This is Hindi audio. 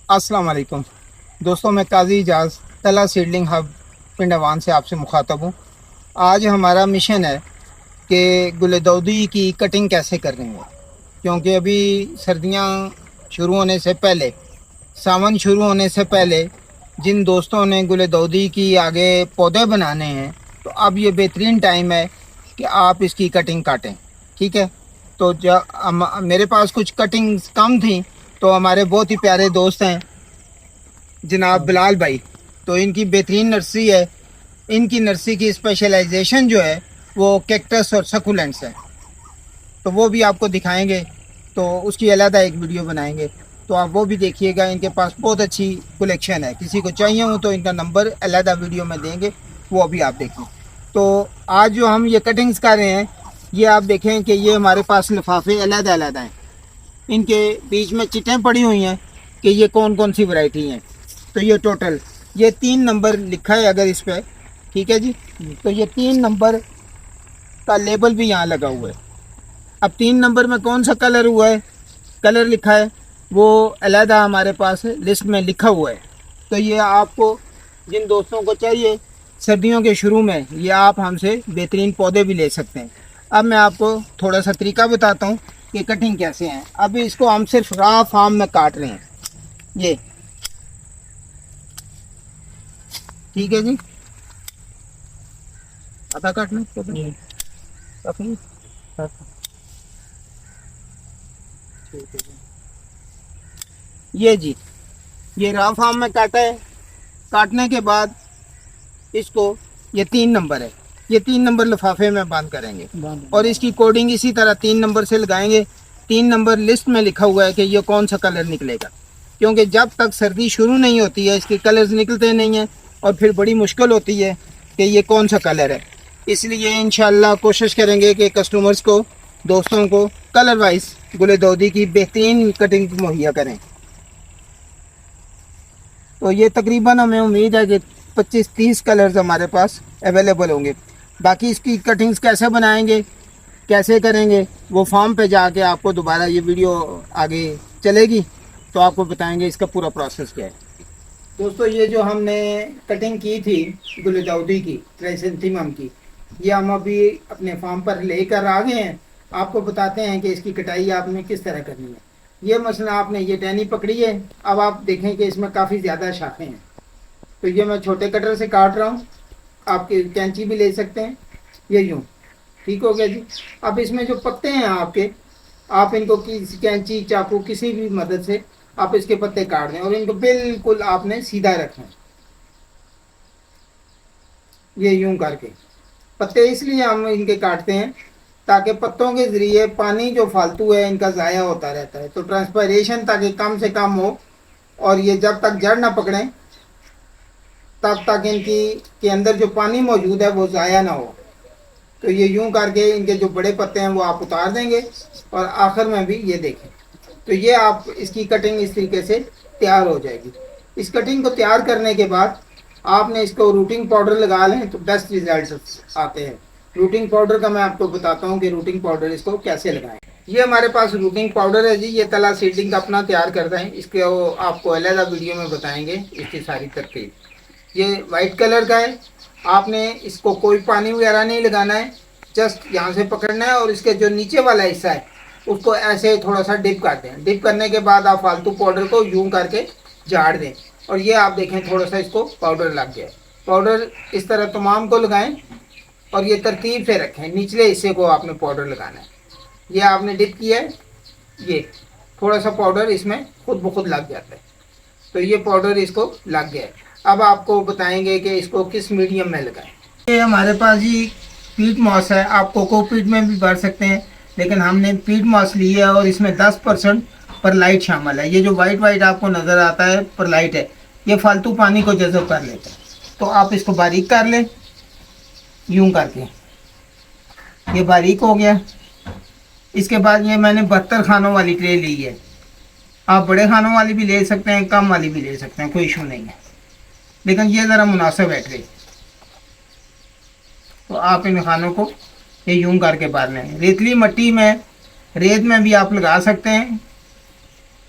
अस्सलाम वालेकुम दोस्तों, मैं काजी इजाज़ तला सीडलिंग हब पिंड अवान से आपसे मुखातब हूँ। आज हमारा मिशन है कि गुलदौदी की कटिंग कैसे करनी है, क्योंकि अभी सर्दियाँ शुरू होने से पहले, सावन शुरू होने से पहले जिन दोस्तों ने गुलदौदी की आगे पौधे बनाने हैं, तो अब ये बेहतरीन टाइम है कि आप इसकी कटिंग काटें। ठीक है, तो जब मेरे पास कुछ कटिंग्स कम थी, तो हमारे बहुत ही प्यारे दोस्त हैं जनाब बिलाल भाई, तो इनकी बेहतरीन नर्सरी है। इनकी नर्सरी की स्पेशलाइजेशन जो है वो कैक्टस और सकुलेंट्स है, तो वो भी आपको दिखाएंगे, तो उसकी अलग एक वीडियो बनाएंगे, तो आप वो भी देखिएगा। इनके पास बहुत अच्छी कलेक्शन है, किसी को चाहिए हो तो इनका नंबर अलग वीडियो में देंगे, वो भी आप देखिए। तो आज जो हम ये कटिंग्स कर रहे हैं, ये आप देखें कि ये हमारे पास लिफाफे अलग अलग हैं, इनके बीच में चिटें पड़ी हुई हैं कि ये कौन कौन सी वैरायटी हैं। तो ये टोटल ये 3 नंबर लिखा है अगर इस पर, ठीक है जी। तो ये 3 नंबर का लेबल भी यहाँ लगा हुआ है। अब 3 नंबर में कौन सा कलर हुआ है, कलर लिखा है, वो अलहदा हमारे पास लिस्ट में लिखा हुआ है। तो ये आपको जिन दोस्तों को चाहिए सर्दियों के शुरू में, ये आप हमसे बेहतरीन पौधे भी ले सकते हैं। अब मैं आपको थोड़ा सा तरीका बताता हूँ कि कटिंग कैसे है। अब इसको हम सिर्फ रॉ फॉर्म में काट रहे हैं, ये ठीक है जी। आधा काटना काफी, ठीक है जी। ये जी, ये रॉ फॉर्म में काटा है। काटने के बाद इसको, ये 3 नंबर है, ये 3 नंबर लिफाफे में बंद करेंगे और इसकी कोडिंग इसी तरह 3 नंबर से लगाएंगे। 3 नंबर लिस्ट में लिखा हुआ है कि ये कौन सा कलर निकलेगा, क्योंकि जब तक सर्दी शुरू नहीं होती है इसके कलर्स निकलते नहीं हैं और फिर बड़ी मुश्किल होती है कि ये कौन सा कलर है। इसलिए इंशाल्लाह कोशिश करेंगे कि कस्टमर्स को, दोस्तों को कलर वाइज गुलदौदी की बेहतरीन कटिंग मुहैया करें। तो ये तकरीबन हमें उम्मीद है कि 25-30 कलर्स हमारे पास अवेलेबल होंगे। बाकी इसकी कटिंग्स कैसे बनाएंगे, कैसे करेंगे, वो फॉर्म पे जाके आपको दोबारा ये वीडियो आगे चलेगी तो आपको बताएंगे इसका पूरा प्रोसेस क्या है। दोस्तों, ये जो हमने कटिंग की थी गुलदौदी की क्राइसेंथेमम की, ये हम अभी अपने फार्म पर लेकर आ गए हैं। आपको बताते हैं कि इसकी कटाई आपने किस तरह करनी है। ये मसला, आपने ये टहनी पकड़ी है, अब आप देखें कि इसमें काफ़ी ज़्यादा शाखें हैं, तो ये मैं छोटे कटर से काट रहा हूँ। आप कैंची भी ले सकते हैं, ये यूँ ठीक हो गया जी। अब इसमें जो पत्ते हैं आपके, आप इनको किसी कैंची, चाकू, किसी भी मदद से आप इसके पत्ते काट दें और इनको बिल्कुल आपने सीधा रखना है, ये यूं करके। पत्ते इसलिए हम इनके काटते हैं ताकि पत्तों के ज़रिए पानी जो फालतू है इनका ज़ाया होता रहता है, तो ट्रांसपायरेशन ताकि कम से कम हो, और ये जब तक जड़ ना पकड़ें तब तक इनकी के अंदर जो पानी मौजूद है वो ज़ाया ना हो। तो ये यूं करके इनके जो बड़े पत्ते हैं वो आप उतार देंगे और आखिर में भी ये देखें, तो ये आप इसकी कटिंग इस तरीके से तैयार हो जाएगी। इस कटिंग को तैयार करने के बाद आपने इसको रूटिंग पाउडर लगा लें तो बेस्ट रिजल्ट आते हैं। रूटिंग पाउडर का मैं आपको बताता हूँ कि रूटिंग पाउडर इसको कैसे लगाएं। ये हमारे पास रूटिंग पाउडर है जी, ये तला सीडलिंग का अपना तैयार करते हैं, इसको आपको अलग वीडियो में बताएंगे इसकी सारी तरकीब। ये वाइट कलर का है, आपने इसको कोई पानी वगैरह नहीं लगाना है, जस्ट यहाँ से पकड़ना है और इसके जो नीचे वाला हिस्सा है उसको ऐसे थोड़ा सा डिप कर दें। डिप करने के बाद आप फालतू पाउडर को यूं करके झाड़ दें और ये आप देखें थोड़ा सा इसको पाउडर लग गया है। पाउडर इस तरह तमाम को लगाएं और ये तरतीब से रखें, निचले हिस्से को आपने पाउडर लगाना है। ये आपने डिप किया है, ये थोड़ा सा पाउडर इसमें खुद ब खुद लग जाता है, तो ये पाउडर इसको लग गया है। अब आपको बताएंगे कि इसको किस मीडियम में लगाएं। ये हमारे पास जी पीट मॉस है, आप कोकोपीट में भी भर सकते हैं, लेकिन हमने पीट मॉस ली है और इसमें 10% परलाइट शामिल है। ये जो वाइट वाइट आपको नज़र आता है परलाइट है, ये फालतू पानी को जज़ब कर लेता है, तो आप इसको बारीक कर लें यूं करके। ये बारीक हो गया। इसके बाद ये मैंने 72 खानों वाली ट्रे ली है, आप बड़े खानों वाली भी ले सकते हैं, कम वाली भी ले सकते हैं, कोई इशू नहीं है, लेकिन ये ज़रा मुनासिब है ट्रे। तो आप इन खानों को ये यूं करके भर लें। रेतली मट्टी में, रेत में भी आप लगा सकते हैं,